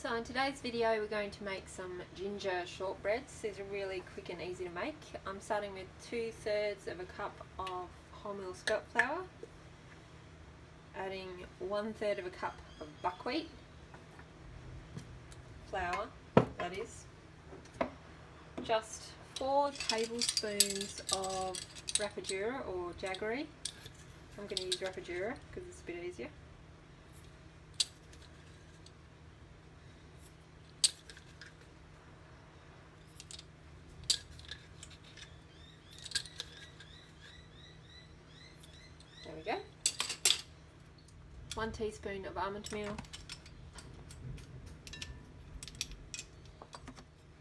So in today's video we're going to make some ginger shortbreads. These are really quick and easy to make. I'm starting with 2/3 of a cup of wholemeal spelt flour, adding 1/3 of a cup of buckwheat flour, that is, just 4 tablespoons of rapadura or jaggery. I'm going to use rapadura because it's a bit easier. There we go. 1 teaspoon of almond meal.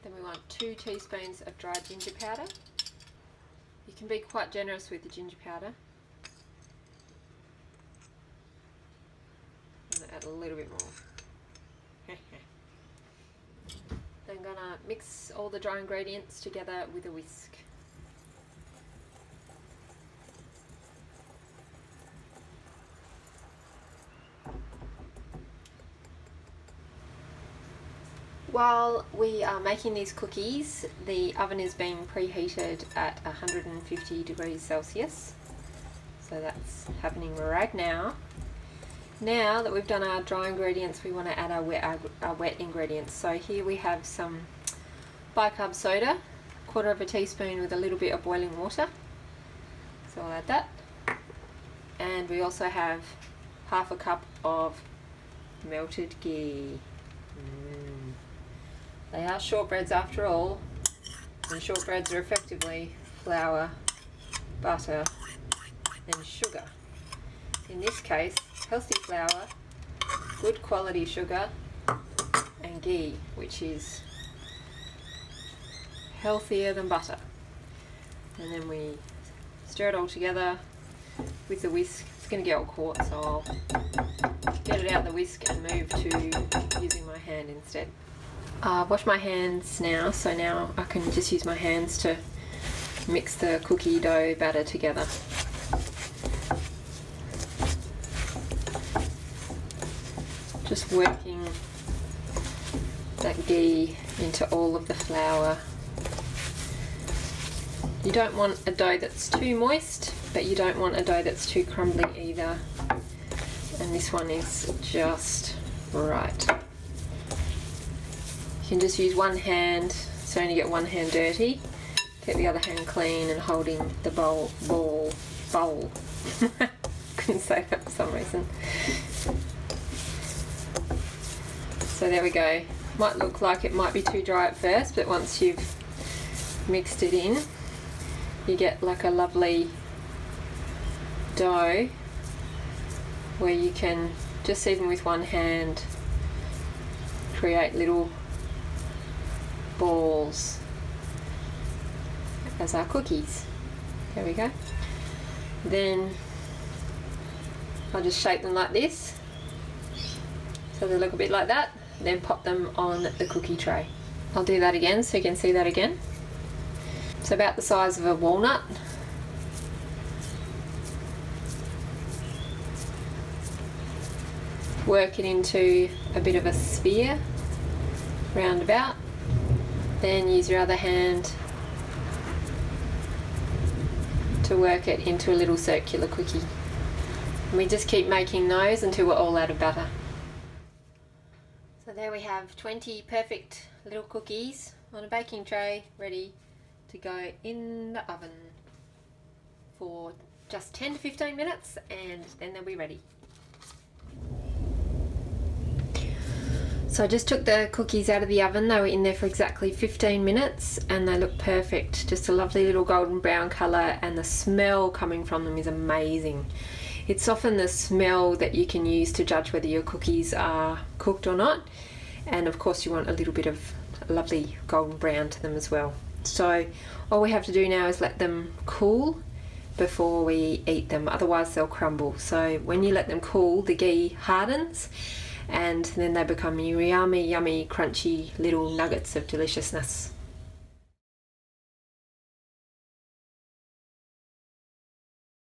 Then we want 2 teaspoons of dried ginger powder. You can be quite generous with the ginger powder. I'm going to add a little bit more. Then I'm going to mix all the dry ingredients together with a whisk. While we are making these cookies, the oven is being preheated at 150 degrees Celsius. So that's happening right now. Now that we've done our dry ingredients, we want to add our wet ingredients. So here we have some bicarb soda, 1/4 teaspoon with a little bit of boiling water. So I'll add that. And we also have 1/2 cup of melted ghee. They are shortbreads after all, and shortbreads are effectively flour, butter and sugar. In this case, healthy flour, good quality sugar and ghee, which is healthier than butter. And then we stir it all together with the whisk. It's going to get all caught, so I'll get it out the whisk and move to using my hand instead. I've washed my hands now, so now I can just use my hands to mix the cookie dough batter together. Just working that ghee into all of the flour. You don't want a dough that's too moist, but you don't want a dough that's too crumbly either. And this one is just right. You can just use one hand, so only get one hand dirty. Get the other hand clean and holding the bowl. Couldn't say that for some reason. So there we go. Might look like it might be too dry at first, but once you've mixed it in, you get like a lovely dough where you can just, even with one hand, create little balls as our cookies. There we go. Then I'll just shape them like this so they look a bit like that, then pop them on the cookie tray. I'll do that again so you can see that again. It's about the size of a walnut. Work it into a bit of a sphere, round about. Then use your other hand to work it into a little circular cookie. And we just keep making those until we're all out of butter. So there we have 20 perfect little cookies on a baking tray, ready to go in the oven for just 10 to 15 minutes, and then they'll be ready. So I just took the cookies out of the oven. They were in there for exactly 15 minutes and they look perfect. Just a lovely little golden brown colour, and the smell coming from them is amazing. It's often the smell that you can use to judge whether your cookies are cooked or not. And of course you want a little bit of lovely golden brown to them as well. So all we have to do now is let them cool before we eat them, otherwise they'll crumble. So when you let them cool, the ghee hardens, and then they become yummy, yummy, crunchy little nuggets of deliciousness.